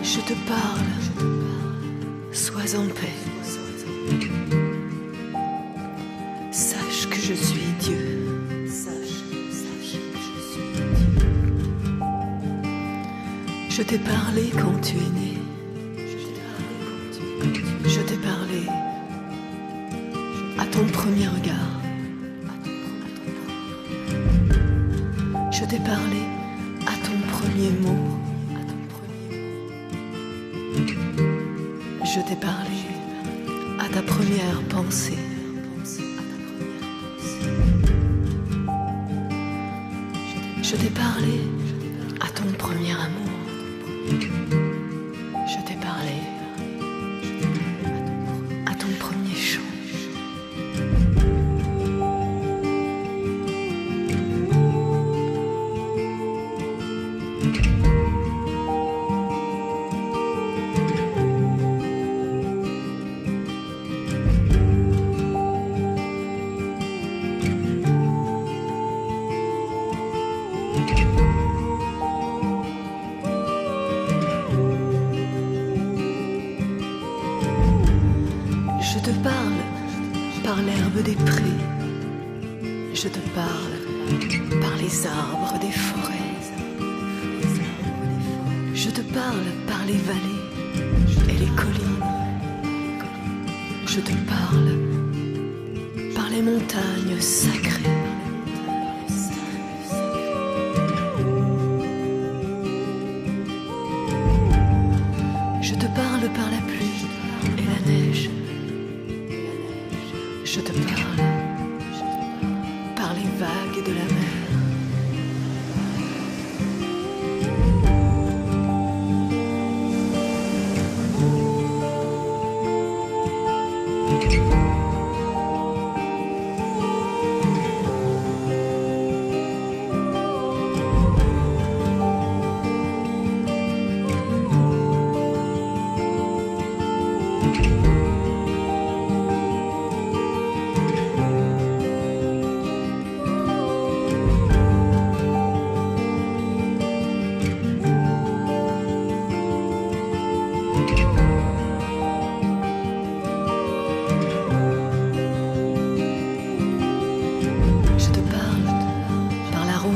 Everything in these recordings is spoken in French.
Je te parle, sois en paix. Sache que je suis Dieu. Sache que je suis Dieu. Je t'ai parlé quand tu es né. Je t'ai parlé à ton premier regard. Je t'ai parlé à ton premier mot. Je t'ai parlé à ta première pensée. Je t'ai parlé à ton premier amour. Je t'ai parlé à ton premier chant. Je te parle par l'herbe des prés. Je te parle par les arbres des forêts. Je te parle par les vallées et les collines. Je te parle par les montagnes sacrées. Je te parle par la pluie et la neige. Je te parle par les vagues de la mer.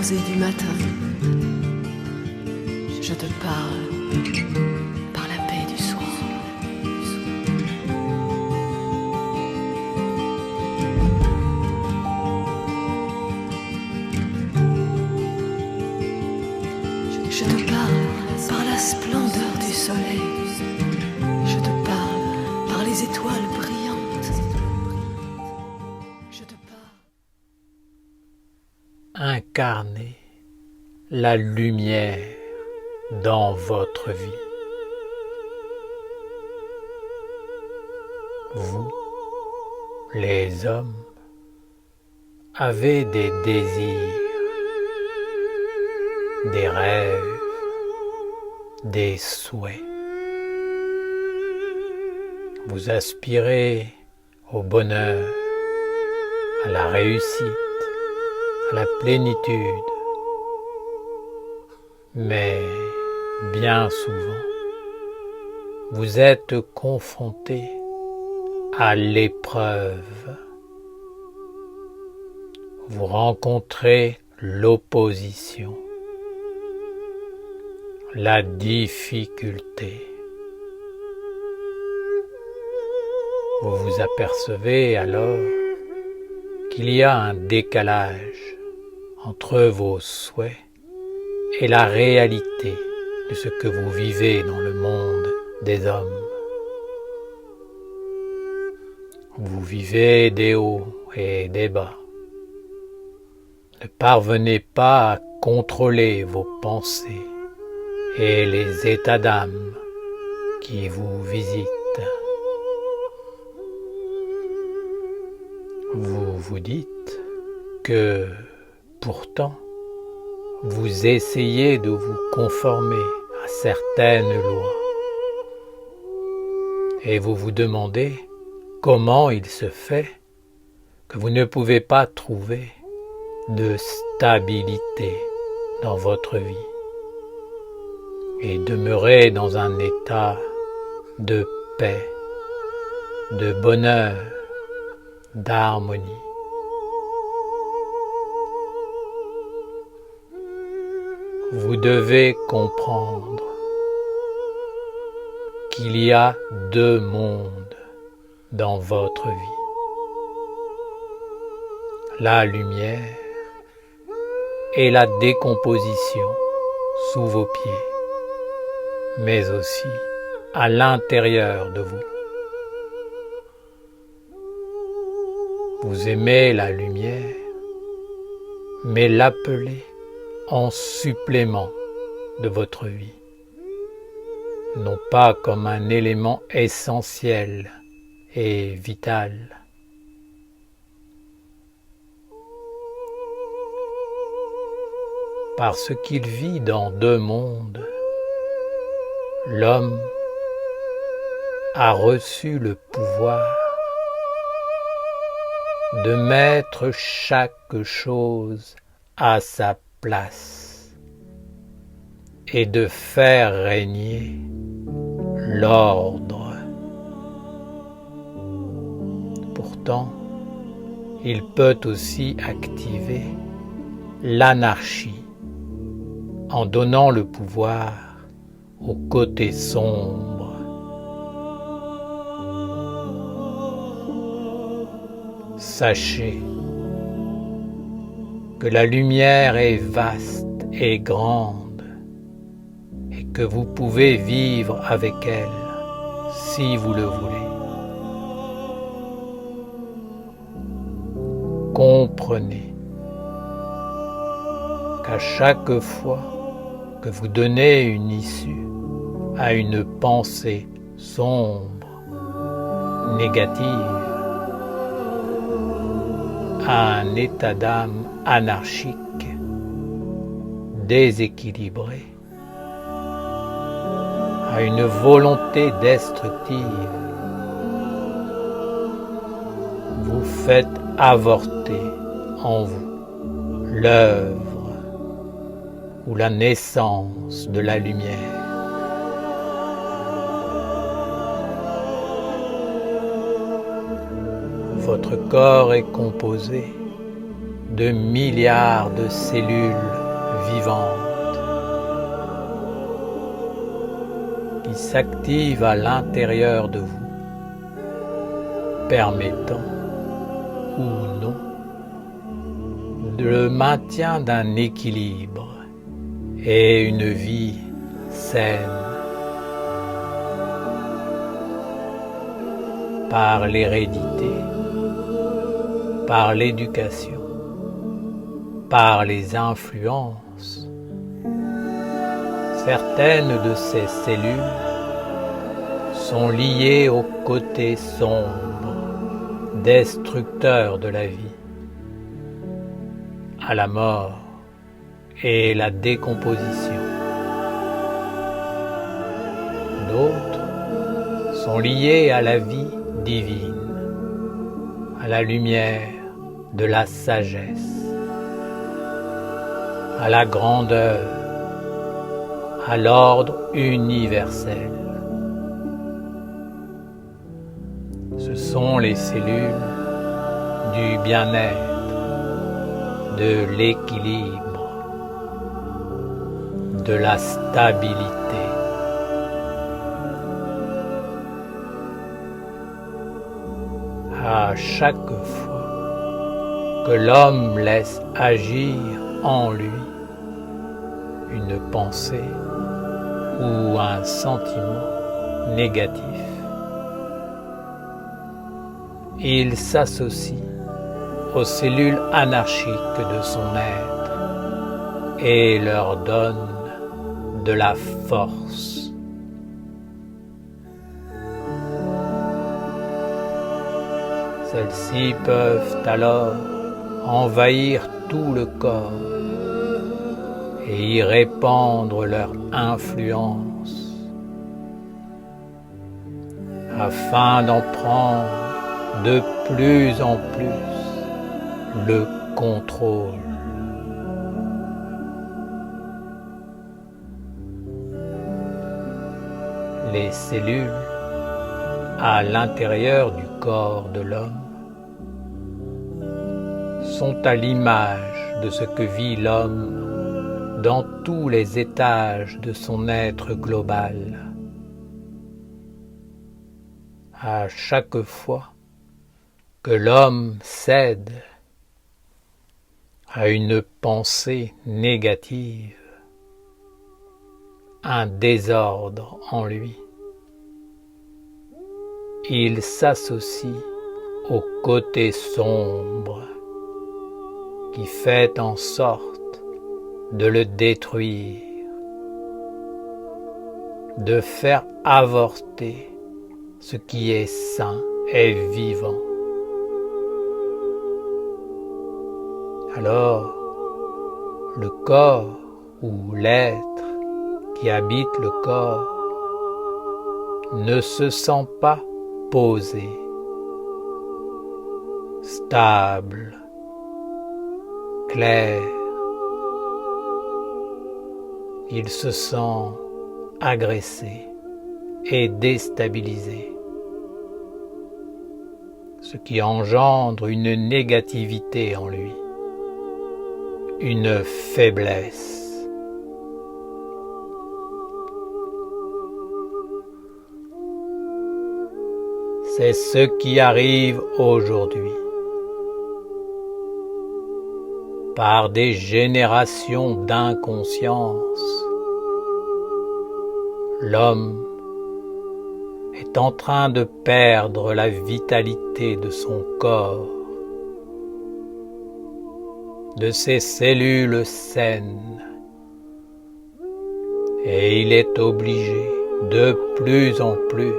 Et du matin, je te parle par la paix du soir. Je te parle par la splendeur du soleil. Je te parle par les étoiles brillantes. Je te parle. Incarnez la lumière dans votre vie. Vous, les hommes, avez des désirs, des rêves, des souhaits. Vous aspirez au bonheur, à la réussite, à la plénitude, mais bien souvent, vous êtes confrontés à l'épreuve. Vous rencontrez l'opposition, la difficulté. Vous vous apercevez alors qu'il y a un décalage entre vos souhaits et la réalité de ce que vous vivez dans le monde des hommes. Vous vivez des hauts et des bas. Ne parvenez pas à contrôler vos pensées et les états d'âme qui vous visitent. Vous vous dites que, pourtant, vous essayez de vous conformer à certaines lois. Et vous vous demandez comment il se fait que vous ne pouvez pas trouver de stabilité dans votre vie. et demeurez dans un état de paix, de bonheur, d'harmonie. Vous devez comprendre qu'il y a deux mondes dans votre vie. La lumière et la décomposition sous vos pieds, mais aussi à l'intérieur de vous. Vous aimez la lumière, mais l'appelez en supplément de votre vie, non pas comme un élément essentiel et vital. Parce qu'il vit dans deux mondes, l'homme a reçu le pouvoir de mettre chaque chose à sa place et de faire régner l'ordre. Pourtant, il peut aussi activer l'anarchie en donnant le pouvoir au côté sombre. Sachez que la lumière est vaste et grande et que vous pouvez vivre avec elle si vous le voulez. Comprenez qu'à chaque fois que vous donnez une issue à une pensée sombre, négative, à un état d'âme anarchique, déséquilibré, à une volonté destructive, vous faites avorter en vous l'œuvre ou la naissance de la lumière. Votre corps est composé de milliards de cellules vivantes qui s'activent à l'intérieur de vous, permettant ou non le maintien d'un équilibre et une vie saine. Par l'hérédité, par l'éducation, par les influences, certaines de ces cellules sont liées au côté sombre, destructeur de la vie, à la mort et la décomposition. D'autres sont liées à la vie divine, à la lumière de la sagesse, à la grandeur, à l'ordre universel. Ce sont les cellules du bien-être, de l'équilibre, de la stabilité. À chaque fois que l'homme laisse agir en lui une pensée ou un sentiment négatif, il s'associe aux cellules anarchiques de son être et leur donne de la force. Celles-ci peuvent alors envahir tout le corps et y répandre leur influence afin d'en prendre de plus en plus le contrôle. les cellules à l'intérieur du corps de l'homme sont à l'image de ce que vit l'homme dans tous les étages de son être global. À chaque fois que l'homme cède à une pensée négative, un désordre en lui, il s'associe au côté sombre qui fait en sorte de le détruire, de faire avorter ce qui est sain et vivant. Alors, le corps ou l'être qui habite le corps ne se sent pas posé, stable, clair. Il se sent agressé et déstabilisé, ce qui engendre une négativité en lui, une faiblesse. C'est ce qui arrive aujourd'hui. Par des générations d'inconscience, l'homme est en train de perdre la vitalité de son corps, de ses cellules saines, et il est obligé de plus en plus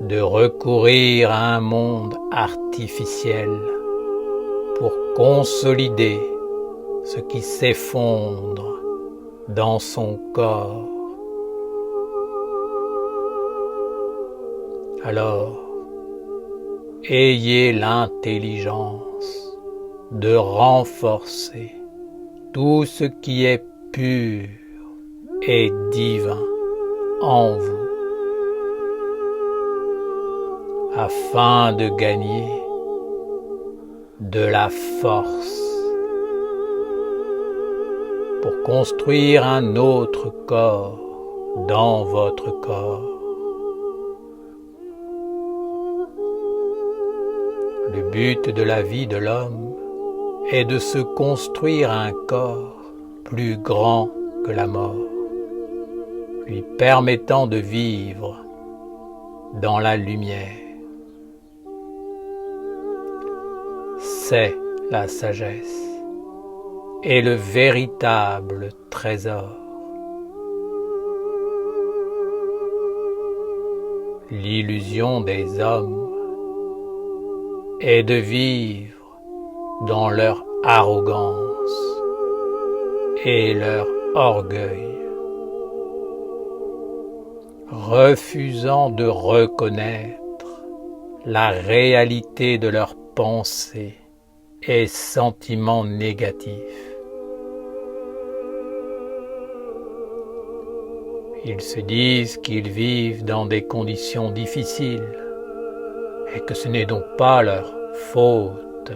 de recourir à un monde artificiel pour consolider ce qui s'effondre dans son corps. Alors, ayez l'intelligence de renforcer tout ce qui est pur et divin en vous, afin de gagner de la force pour construire un autre corps dans votre corps. Le but de la vie de l'homme est de se construire un corps plus grand que la mort, lui permettant de vivre dans la lumière. C'est la sagesse et le véritable trésor. L'illusion des hommes est de vivre dans leur arrogance et leur orgueil, refusant de reconnaître la réalité de leurs pensées et sentiments négatifs. Ils se disent qu'ils vivent dans des conditions difficiles et que ce n'est donc pas leur faute.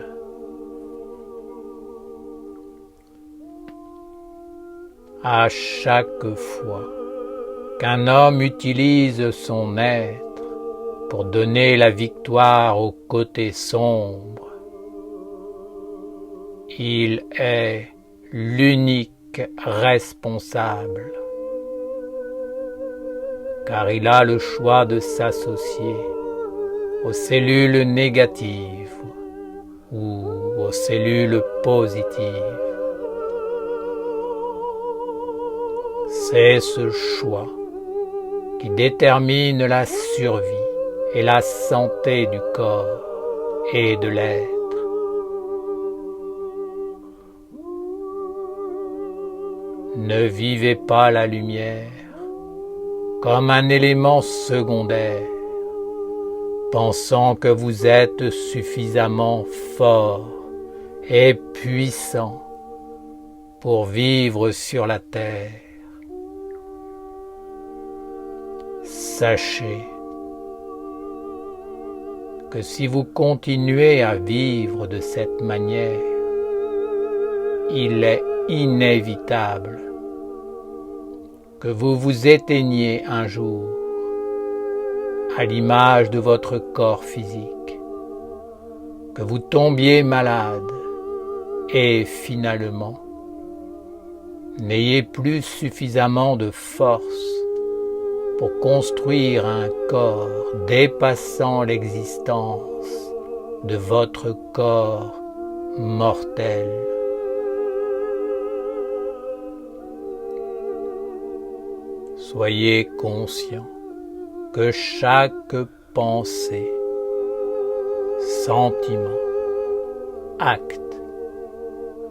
À chaque fois qu'un homme utilise son être pour donner la victoire au côté sombre, il est l'unique responsable, car il a le choix de s'associer aux cellules négatives ou aux cellules positives. C'est ce choix qui détermine la survie et la santé du corps et de l'être. Ne vivez pas la lumière comme un élément secondaire, pensant que vous êtes suffisamment fort et puissant pour vivre sur la terre. sachez que si vous continuez à vivre de cette manière, il est inévitable que vous vous éteigniez un jour à l'image de votre corps physique, que vous tombiez malade et finalement n'ayez plus suffisamment de force pour construire un corps dépassant l'existence de votre corps mortel. Soyez conscient que chaque pensée, sentiment, acte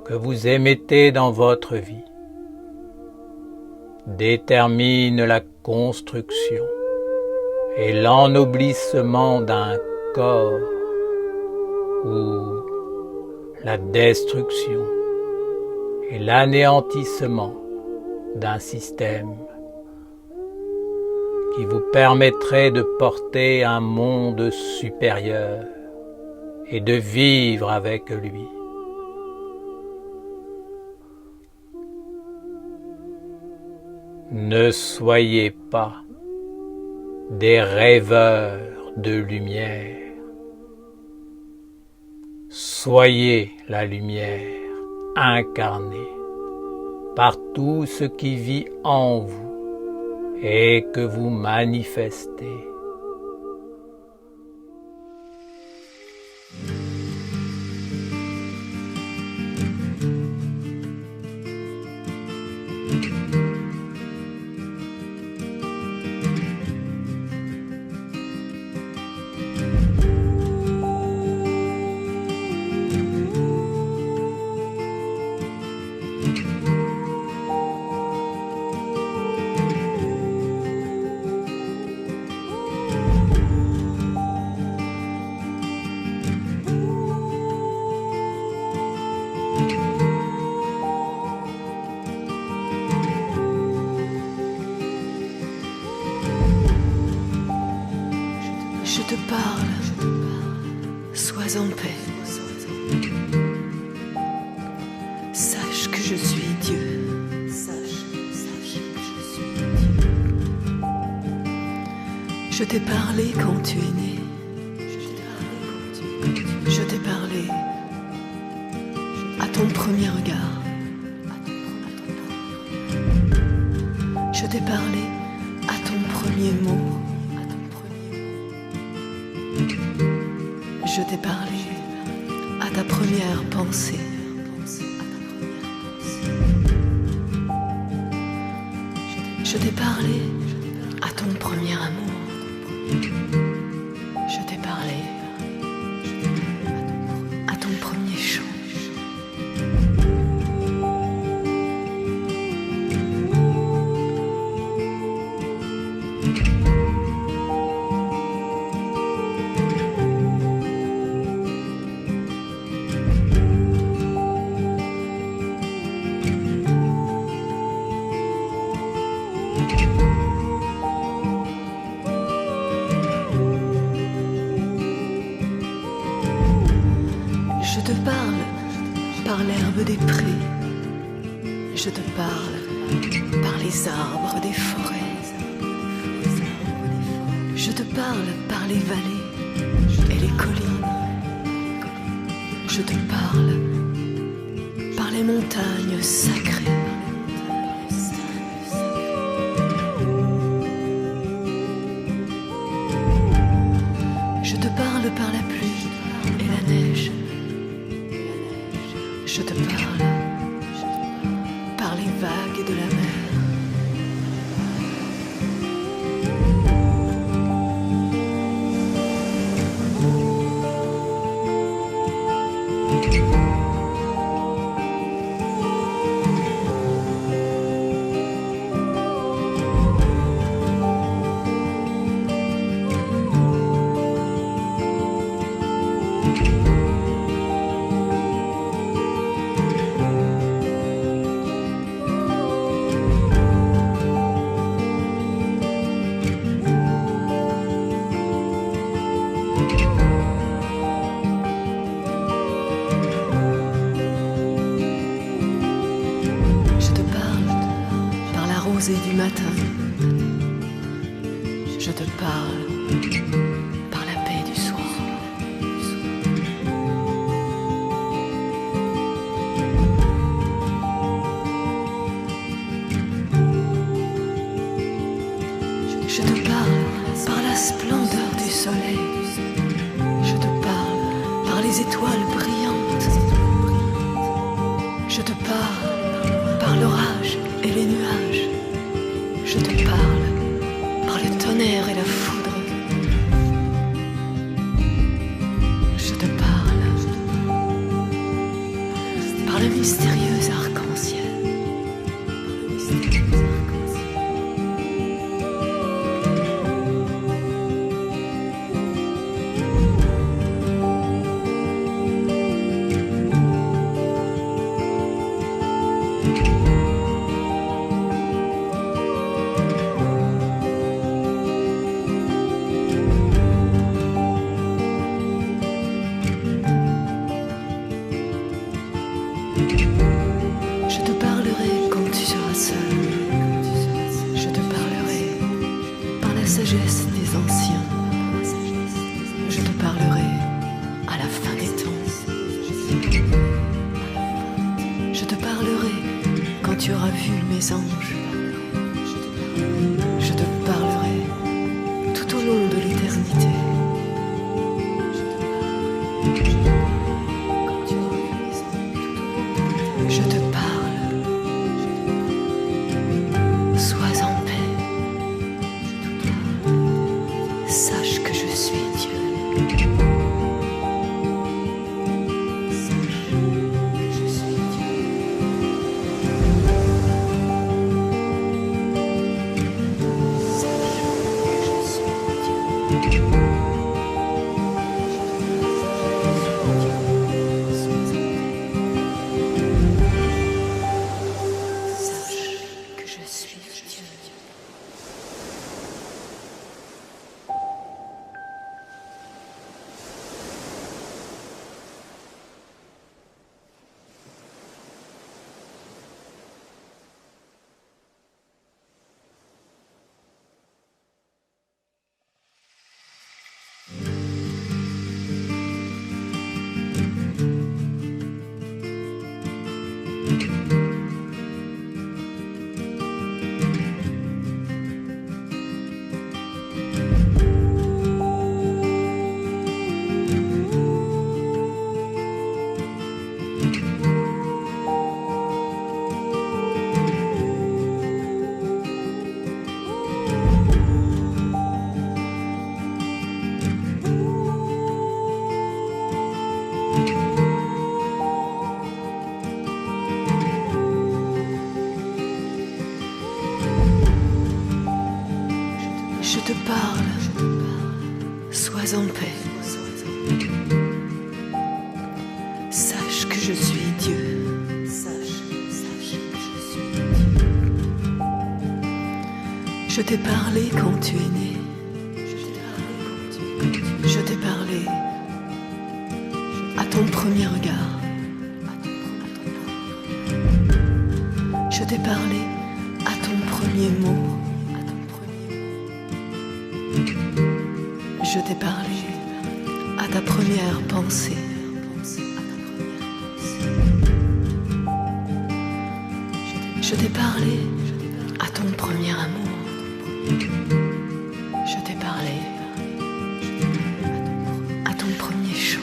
que vous émettez dans votre vie détermine la construction et l'ennoblissement d'un corps ou la destruction et l'anéantissement d'un système qui vous permettrait de porter un monde supérieur et de vivre avec lui. Ne soyez pas des rêveurs de lumière. Soyez la lumière incarnée par tout ce qui vit en vous et que vous manifestez. Je te parle, sois en paix. Sache que je suis Dieu. Sache que je suis Dieu. Je t'ai parlé quand tu es né. Je t'ai parlé à ton premier regard. Je t'ai parlé à ton premier mot. Je t'ai parlé à ta première pensée. Je t'ai parlé à ton premier amour. Je t'ai parlé à ton premier chant. Je te parle par l'herbe des prés. Je te parle par les arbres des forêts. Je te parle par les vallées et les collines. Je te parle par les montagnes sacrées. Je te parle par la pluie et la neige. Je te parle par les vagues de la mer. Je te parle par la paix du soir. Je te parle par la splendeur du soleil. Je te parle par les étoiles brillantes. Je te parle par l'orage et les nuages. Je te parle par le tonnerre et la foudre. Je te parle par le mystérieux arc-en-ciel. Je te parlerai quand tu seras seul. Je te parlerai par la sagesse des anciens. Je te parlerai à la fin des temps. Je te parlerai quand tu auras vu mes anges. Je te parlerai tout au long de l'éternité. Je te parle, sois en paix, sache que je suis Dieu. Sache que je suis Dieu. Sache que je suis Dieu. Je te parle, sois en paix. Sache que je suis Dieu. Sache que je suis Dieu. Je t'ai parlé quand tu es né. Je t'ai parlé à ton premier regard. Je t'ai parlé à ton premier mot. Je t'ai parlé à ta première pensée. Je t'ai parlé à ton premier amour. Je t'ai parlé à ton premier chant.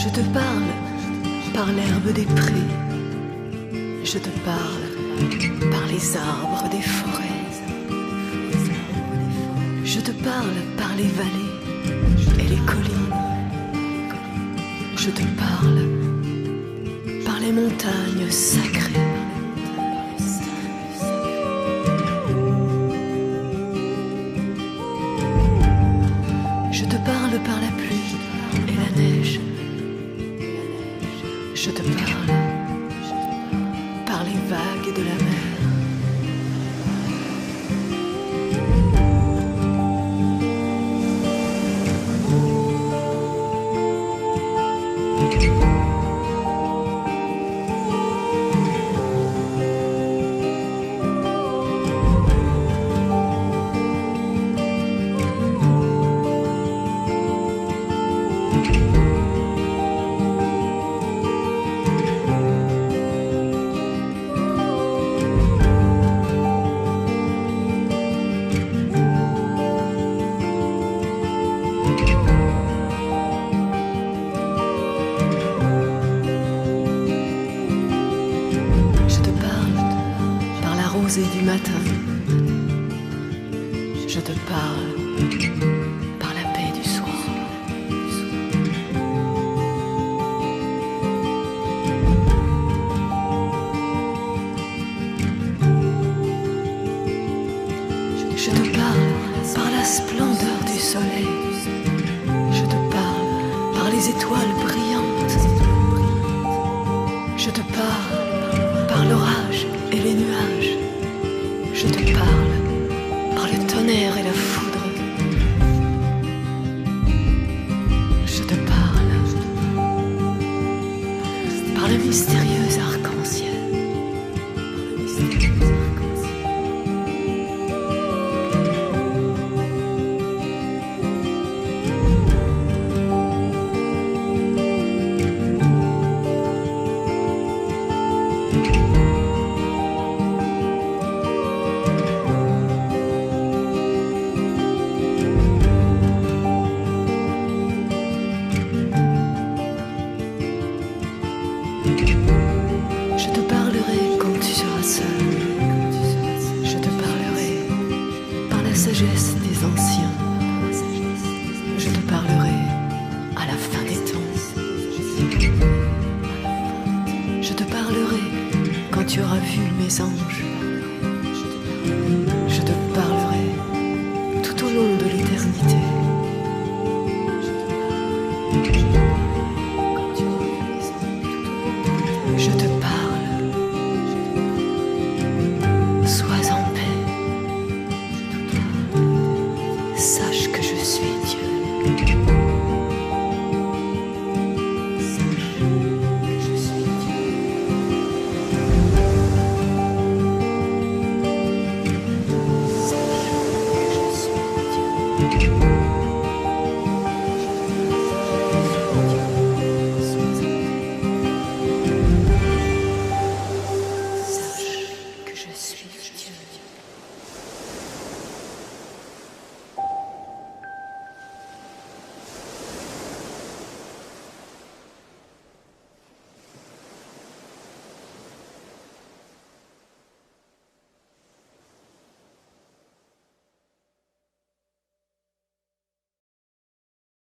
Je te parle par l'herbe des prés. Je te parle par les arbres des forêts. Je te parle par les vallées et les collines. Je te parle par les montagnes sacrées. parle par la pluie et la neige. Je te parle par les vagues de la mer. Du matin, je te parle par la paix du soir. Je te parle par la splendeur du soleil. Je te parle par les étoiles brillantes. Je te parle par l'orage et les nuages. Je te parle par le tonnerre et la foudre. Je te parle par le mystérieux arc-en-ciel. Je te parlerai quand tu seras seul. Je te parlerai par la sagesse des anciens. Je te parlerai à la fin des temps. Je te parlerai quand tu auras vu mes anges. Je te parlerai tout au long de l'éternité. Je te parle, sois en paix, sache que je suis Dieu.